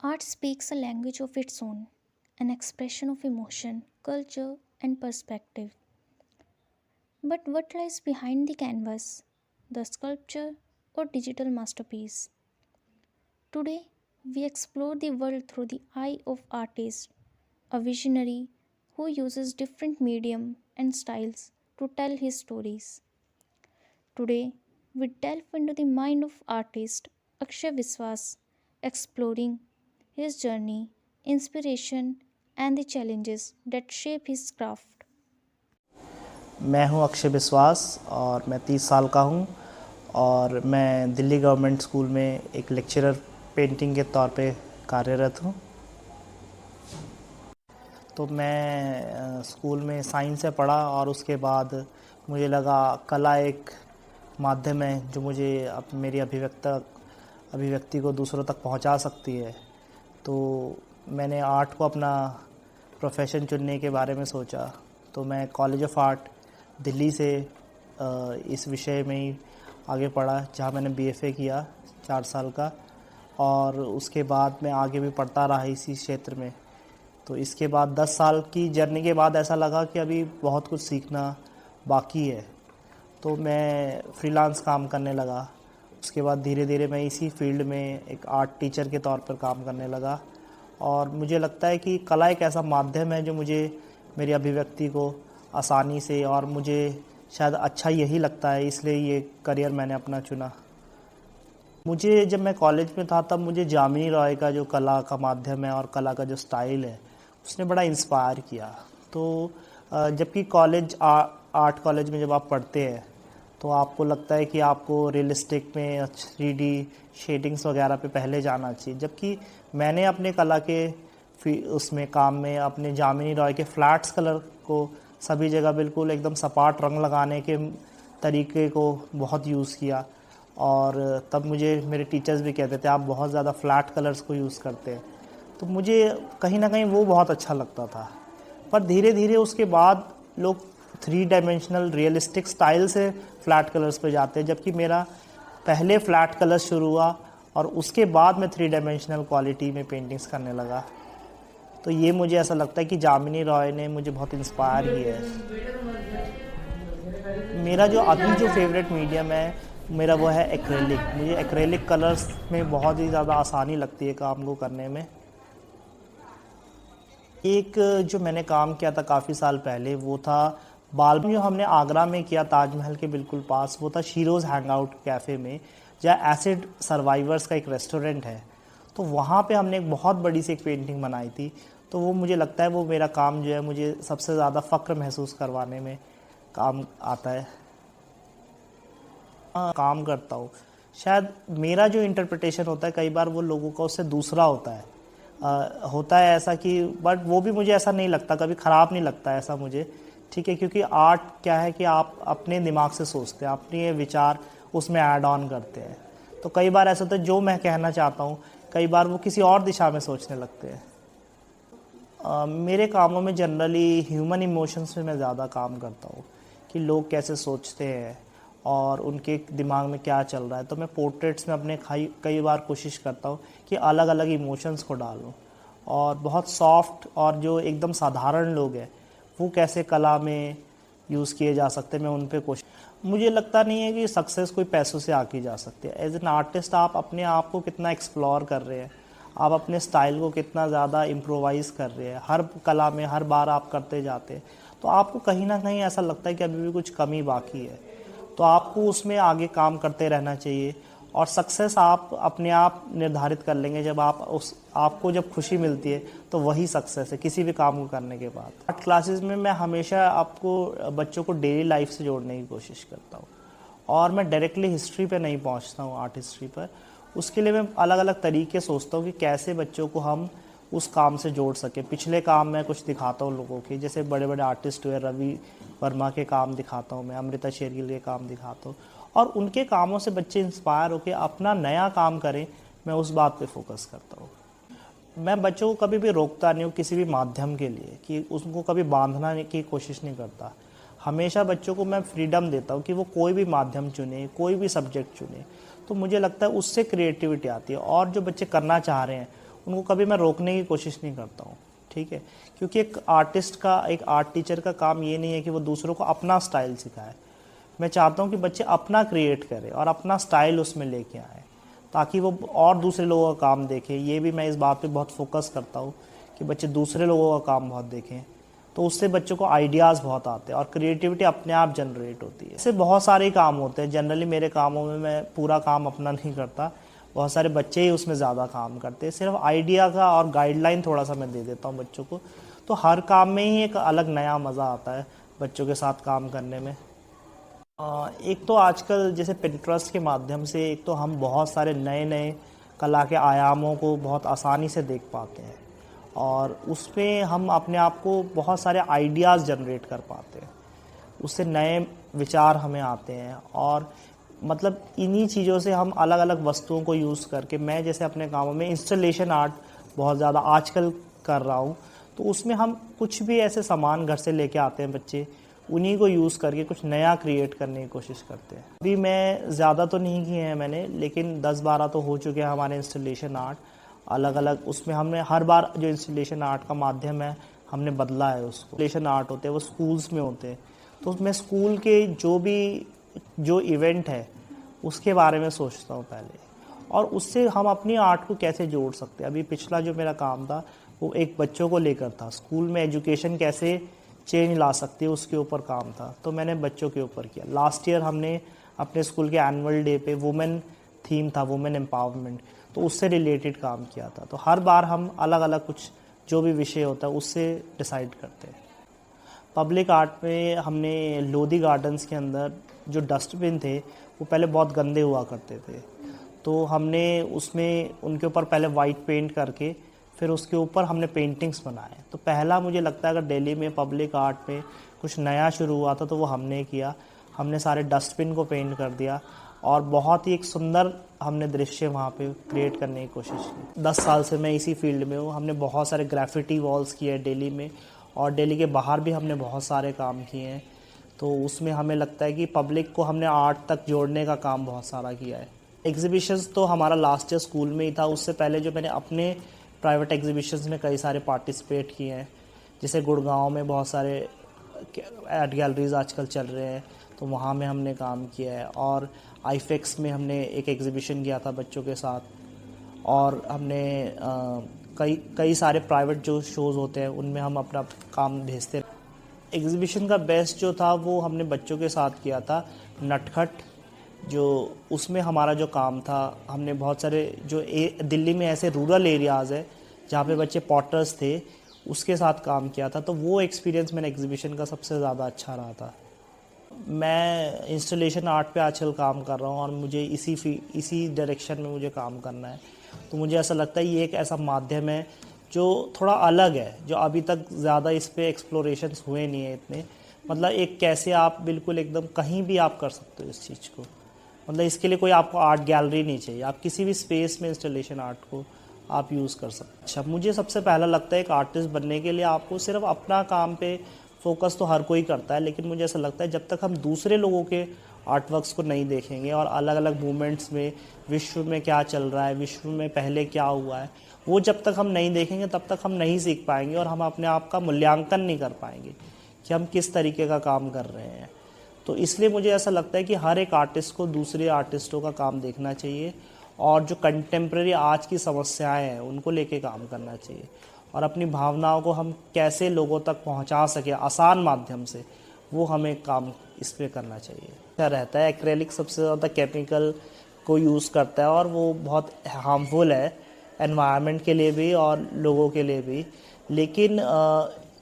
Art speaks a language of its own, an expression of emotion, culture, and perspective. But what lies behind the canvas? The sculpture or digital masterpiece? Today, we explore the world through the eye of artist, a visionary who uses different medium and styles to tell his stories. Today, we delve into the mind of artist Akshay Viswas, exploring his journey, inspiration, and the challenges that shape his craft. मैं हूं अक्षय विश्वास और मैं 30 साल का हूं और मैं दिल्ली गवर्नमेंट स्कूल में एक लेक्चरर पेंटिंग के तौर पे कार्यरत हूं। तो मैं स्कूल में साइंस से पढ़ा और उसके बाद मुझे लगा कला एक माध्यम है जो मुझे मेरी अभिव्यक्ति को दूसरों तक पहुंचा सकती है। तो मैंने आर्ट को अपना प्रोफेशन चुनने के बारे में सोचा। तो मैं कॉलेज ऑफ आर्ट दिल्ली से इस विषय में ही आगे पढ़ा, जहाँ मैंने बीएफए किया 4 साल का, और उसके बाद मैं आगे भी पढ़ता रहा इसी क्षेत्र में। तो इसके बाद 10 साल की जर्नी के बाद ऐसा लगा कि अभी बहुत कुछ सीखना बाकी है। तो मैं फ्रीलांस काम करने लगा। उसके बाद धीरे धीरे मैं इसी फील्ड में एक आर्ट टीचर के तौर पर काम करने लगा। और मुझे लगता है कि कला एक ऐसा माध्यम है जो मुझे मेरी अभिव्यक्ति को आसानी से, और मुझे शायद अच्छा यही लगता है, इसलिए ये करियर मैंने अपना चुना। मुझे जब मैं कॉलेज में था तब मुझे जामिनी रॉय का जो कला का माध्यम है और कला का जो स्टाइल है उसने बड़ा इंस्पायर किया। तो जबकि आर्ट कॉलेज में जब आप पढ़ते हैं तो आपको लगता है कि आपको रियलिस्टिक में 3D शेडिंग्स वगैरह पे पहले जाना चाहिए, जबकि मैंने अपने कला के उसमें काम में अपने जामिनी रॉय के फ्लैट्स कलर को सभी जगह बिल्कुल एकदम सपाट रंग लगाने के तरीके को बहुत यूज़ किया। और तब मुझे मेरे टीचर्स भी कहते थे आप बहुत ज़्यादा फ्लैट कलर्स को यूज़ करते हैं। तो मुझे कहीं ना कहीं वो बहुत अच्छा लगता था। पर धीरे धीरे उसके बाद लोग 3 डायमेंशनल रियलिस्टिक स्टाइल से फ्लैट कलर्स पे जाते हैं, जबकि मेरा पहले फ्लैट कलर्स शुरू हुआ और उसके बाद मैं 3 डायमेंशनल क्वालिटी में पेंटिंग्स करने लगा। तो ये मुझे ऐसा लगता है कि जामिनी रॉय ने मुझे बहुत इंस्पायर किया है। मेरा जो अभी जो फेवरेट मीडियम है मेरा वो है एक्रेलिक। मुझे एक्रेलिक कलर्स में बहुत ही ज़्यादा आसानी लगती है काम को करने में। एक जो मैंने काम किया था काफ़ी साल पहले वो था जो हमने आगरा में किया, ताजमहल के बिल्कुल पास। वो था शीरोज़ हैंग आउट कैफ़े में, जहाँ एसिड सर्वाइवर्स का एक रेस्टोरेंट है। तो वहाँ पे हमने एक बहुत बड़ी सी एक पेंटिंग बनाई थी। तो वो मुझे लगता है वो मेरा काम जो है मुझे सबसे ज़्यादा फ़ख्र महसूस करवाने में काम आता है। काम करता हूँ, शायद मेरा जो इंटरप्रिटेशन होता है कई बार वो लोगों का उससे दूसरा होता है। होता है ऐसा कि बट वो भी मुझे ऐसा नहीं लगता, कभी ख़राब नहीं लगता ऐसा मुझे, ठीक है। क्योंकि आर्ट क्या है कि आप अपने दिमाग से सोचते हैं, अपने विचार उसमें ऐड ऑन करते हैं। तो कई बार ऐसा होता है जो मैं कहना चाहता हूँ कई बार वो किसी और दिशा में सोचने लगते हैं। मेरे कामों में जनरली ह्यूमन इमोशंस पे मैं ज़्यादा काम करता हूँ कि लोग कैसे सोचते हैं और उनके दिमाग में क्या चल रहा है। तो मैं पोर्ट्रेट्स में अपने कई बार कोशिश करता हूँ कि अलग अलग इमोशंस को डालूँ, और बहुत सॉफ्ट और जो एकदम साधारण लोग हैं वो कैसे कला में यूज़ किए जा सकते हैं, मैं उन पे कोशिश। मुझे लगता नहीं है कि सक्सेस कोई पैसों से आकी जा सकती है। एज एन आर्टिस्ट आप अपने आप को कितना एक्सप्लोर कर रहे हैं, आप अपने स्टाइल को कितना ज़्यादा इम्प्रोवाइज़ कर रहे हैं, हर कला में हर बार आप करते जाते हैं, तो आपको कहीं ना कहीं ऐसा लगता है कि अभी भी कुछ कमी बाकी है। तो आपको उसमें आगे काम करते रहना चाहिए, और सक्सेस आप अपने आप निर्धारित कर लेंगे जब आपको जब खुशी मिलती है तो वही सक्सेस है किसी भी काम को करने के बाद। आर्ट क्लासेस में मैं हमेशा बच्चों को डेली लाइफ से जोड़ने की कोशिश करता हूँ, और मैं डायरेक्टली हिस्ट्री पे नहीं पहुँचता हूँ, आर्ट हिस्ट्री पर। उसके लिए मैं अलग अलग तरीके सोचता हूँ कि कैसे बच्चों को हम उस काम से जोड़ सके। पिछले काम मैं कुछ दिखाता हूँ लोगों के, जैसे बड़े बड़े आर्टिस्ट हुए, रवि वर्मा के काम दिखाता हूँ मैं, अमृता शेरगिल के काम दिखाता हूँ, और उनके कामों से बच्चे इंस्पायर होकर अपना नया काम करें, मैं उस बात पे फोकस करता हूँ। मैं बच्चों को कभी भी रोकता नहीं हूँ किसी भी माध्यम के लिए, कि उसको कभी बांधना की कोशिश नहीं करता। हमेशा बच्चों को मैं फ्रीडम देता हूँ कि वो कोई भी माध्यम चुने, कोई भी सब्जेक्ट चुने। तो मुझे लगता है उससे क्रिएटिविटी आती है, और जो बच्चे करना चाह रहे हैं उनको कभी मैं रोकने की कोशिश नहीं करता हूँ, ठीक है। क्योंकि एक आर्टिस्ट का, एक आर्ट टीचर का काम ये नहीं है कि वो दूसरों को अपना स्टाइल सिखाए। मैं चाहता हूँ कि बच्चे अपना क्रिएट करें और अपना स्टाइल उसमें लेके आएँ, ताकि वो और दूसरे लोगों का काम देखें। ये भी मैं इस बात पे बहुत फोकस करता हूँ कि बच्चे दूसरे लोगों का काम बहुत देखें, तो उससे बच्चों को आइडियाज़ बहुत आते हैं और क्रिएटिविटी अपने आप जनरेट होती है। इससे बहुत सारे काम होते हैं। जनरली मेरे कामों में मैं पूरा काम अपना नहीं करता, बहुत सारे बच्चे ही उसमें ज़्यादा काम करते हैं। सिर्फ आइडिया का और गाइडलाइन थोड़ा सा मैं दे देता हूँ बच्चों को, तो हर काम में ही एक अलग नया मज़ा आता है बच्चों के साथ काम करने में। एक तो आजकल जैसे पिंटरेस्ट के माध्यम से एक तो हम बहुत सारे नए नए कला के आयामों को बहुत आसानी से देख पाते हैं और उसमें हम अपने आप को बहुत सारे आइडियाज़ जनरेट कर पाते हैं, उससे नए विचार हमें आते हैं। और मतलब इन्हीं चीज़ों से हम अलग अलग वस्तुओं को यूज़ करके, मैं जैसे अपने कामों में इंस्टॉलेशन आर्ट बहुत ज़्यादा आजकल कर रहा हूँ, तो उसमें हम कुछ भी ऐसे सामान घर से लेके आते हैं बच्चे, उन्हीं को यूज़ करके कुछ नया क्रिएट करने की कोशिश करते हैं। अभी मैं ज़्यादा तो नहीं किए हैं मैंने, लेकिन 10-12 तो हो चुके हैं हमारे इंस्टॉलेशन आर्ट अलग अलग। उसमें हमने हर बार जो इंस्टॉलेशन आर्ट का माध्यम है हमने बदला है उसको। इंस्टॉलेशन आर्ट होते हैं वो स्कूल्स में होते हैं, तो मैं स्कूल के जो इवेंट है उसके बारे में सोचता हूँ पहले, और उससे हम अपनी आर्ट को कैसे जोड़ सकते हैं। अभी पिछला जो मेरा काम था वो एक बच्चों को लेकर था, स्कूल में एजुकेशन कैसे चेंज ला सकती है उसके ऊपर काम था, तो मैंने बच्चों के ऊपर किया। लास्ट ईयर हमने अपने स्कूल के एनुअल डे पे वुमेन थीम था, वुमेन एम्पावरमेंट, तो उससे रिलेटेड काम किया था। तो हर बार हम अलग अलग कुछ जो भी विषय होता है उससे डिसाइड करते हैं। पब्लिक आर्ट में हमने लोधी गार्डन्स के अंदर जो डस्टबिन थे वो पहले बहुत गंदे हुआ करते थे, तो हमने उसमें उनके ऊपर पहले वाइट पेंट करके फिर उसके ऊपर हमने पेंटिंग्स बनाए। तो पहला मुझे लगता है अगर दिल्ली में पब्लिक आर्ट में कुछ नया शुरू हुआ था तो वो हमने किया। हमने सारे डस्टबिन को पेंट कर दिया और बहुत ही एक सुंदर हमने दृश्य वहाँ पे क्रिएट करने की कोशिश की। 10 साल से मैं इसी फील्ड में हूँ। हमने बहुत सारे ग्राफिटी वॉल्स किए हैं दिल्ली में, और दिल्ली के बाहर भी हमने बहुत सारे काम किए हैं। तो उसमें हमें लगता है कि पब्लिक को हमने आर्ट तक जोड़ने का काम बहुत सारा किया है। एग्जीबिशंस तो हमारा लास्ट ईयर स्कूल में ही था, उससे पहले जो मैंने अपने प्राइवेट एग्जीबिशंस में कई सारे पार्टिसिपेट किए हैं। जैसे गुड़गांव में बहुत सारे आर्ट गैलरीज आजकल चल रहे हैं, तो वहाँ में हमने काम किया है। और आईफेक्स में हमने एक एग्जीबिशन किया था बच्चों के साथ, और हमने कई सारे प्राइवेट जो शोज़ होते हैं उनमें हम अपना काम भेजते हैं। एग्जीबिशन का बेस्ट जो था वो हमने बच्चों के साथ किया था, नटखट, जो उसमें हमारा जो काम था, हमने बहुत सारे जो दिल्ली में ऐसे रूरल एरियाज़ है जहाँ पे बच्चे पॉटर्स थे उसके साथ काम किया था। तो वो एक्सपीरियंस मैंने एग्जीबिशन का सबसे ज़्यादा अच्छा रहा था। मैं इंस्टॉलेशन आर्ट पे आजकल काम कर रहा हूँ और मुझे इसी डायरेक्शन में मुझे काम करना है। तो मुझे ऐसा लगता है ये एक ऐसा माध्यम है जो थोड़ा अलग है, जो अभी तक ज़्यादा इस पे एक्सप्लोरेशंस हुए नहीं है इतने। मतलब एक कैसे आप बिल्कुल एकदम कहीं भी आप कर सकते हो इस चीज़ को, मतलब इसके लिए कोई आपको आर्ट गैलरी नहीं चाहिए, आप किसी भी स्पेस में इंस्टॉलेशन आर्ट को आप यूज़ कर सकते हैं। अच्छा, मुझे सबसे पहला लगता है एक आर्टिस्ट बनने के लिए आपको सिर्फ अपना काम पे फोकस तो हर कोई करता है, लेकिन मुझे ऐसा लगता है जब तक हम दूसरे लोगों के आर्ट वर्क्स को नहीं देखेंगे और अलग अलग मूवमेंट्स में विश्व में क्या चल रहा है, विश्व में पहले क्या हुआ है, वो जब तक हम नहीं देखेंगे तब तक हम नहीं सीख पाएंगे और हम अपने आप का मूल्यांकन नहीं कर पाएंगे कि हम किस तरीके का काम कर रहे हैं। तो इसलिए मुझे ऐसा लगता है कि हर एक आर्टिस्ट को दूसरे आर्टिस्टों का काम देखना चाहिए और जो कंटेम्प्रेरी आज की समस्याएं हैं उनको लेके काम करना चाहिए, और अपनी भावनाओं को हम कैसे लोगों तक पहुंचा सके आसान माध्यम से, वो हमें काम इस पे करना चाहिए। क्या रहता है, एक्रेलिक सबसे ज़्यादा केमिकल को यूज़ करता है और वो बहुत हार्मफुल है एनवायरनमेंट के लिए भी और लोगों के लिए भी। लेकिन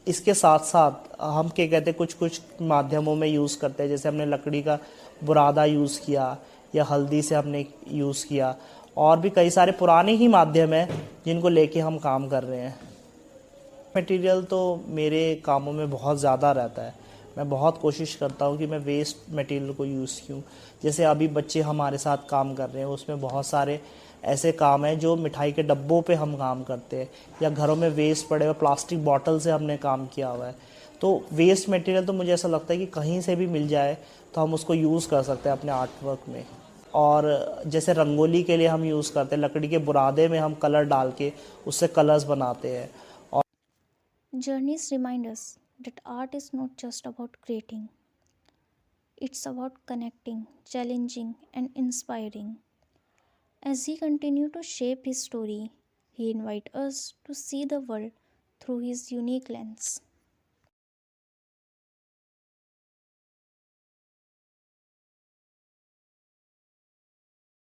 इसके साथ साथ हम क्या कहते हैं, कुछ माध्यमों में यूज़ करते हैं, जैसे हमने लकड़ी का बुरादा यूज़ किया या हल्दी से हमने यूज़ किया, और भी कई सारे पुराने ही माध्यम हैं जिनको लेके हम काम कर रहे हैं। मटेरियल तो मेरे कामों में बहुत ज़्यादा रहता है। मैं बहुत कोशिश करता हूँ कि मैं वेस्ट मटेरियल को यूज़ करूँ। जैसे अभी बच्चे हमारे साथ काम कर रहे हैं, उसमें बहुत सारे ऐसे काम हैं जो मिठाई के डब्बों पे हम काम करते हैं, या घरों में वेस्ट पड़े हुए प्लास्टिक बॉटल से हमने काम किया हुआ है। तो वेस्ट मटेरियल तो मुझे ऐसा लगता है कि कहीं से भी मिल जाए तो हम उसको यूज़ कर सकते हैं अपने आर्ट वर्क में। और जैसे रंगोली के लिए हम यूज़ करते हैं, लकड़ी के बुरादे में हम कलर डाल के उससे कलर्स बनाते हैं। और Journeys remind us that art is not just about creating, it's about connecting, challenging, and inspiring. As he continued to shape his story, he invites us to see the world through his unique lens.